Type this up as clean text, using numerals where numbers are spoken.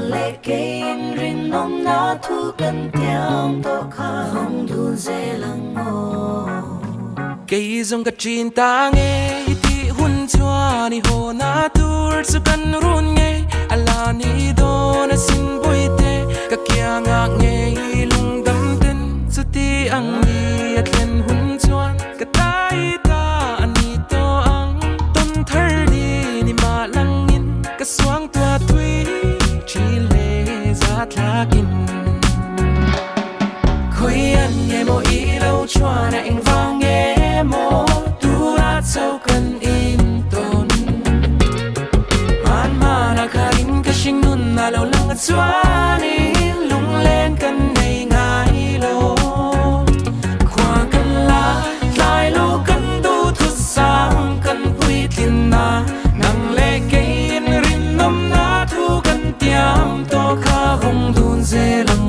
lệ cây rin nôm na thu cần tiang to kha hong du dê lăng ngô cây dòng cát chín ta nghe ti hun chua ni ho na tur su kan run nghe ala ni do na sin boi te ka kia nga nghe lung dam ten su ti ang ni at len hun chuan ka tai ta ani to ang ton thar ni ma lang in ka swang tua thui chi le za thlakin khoi an nghe mo i lo chua na ing vang nghe mo tu ra sâu cần in ton man ma na ka in ka shing nun na lo lang at chuan in lung lên kan nei ngai lo khoa kan la lai lo kan du thu sang kan pui tin na nang le ke in rin nom na thu kan tiam to kha hong dun ze lang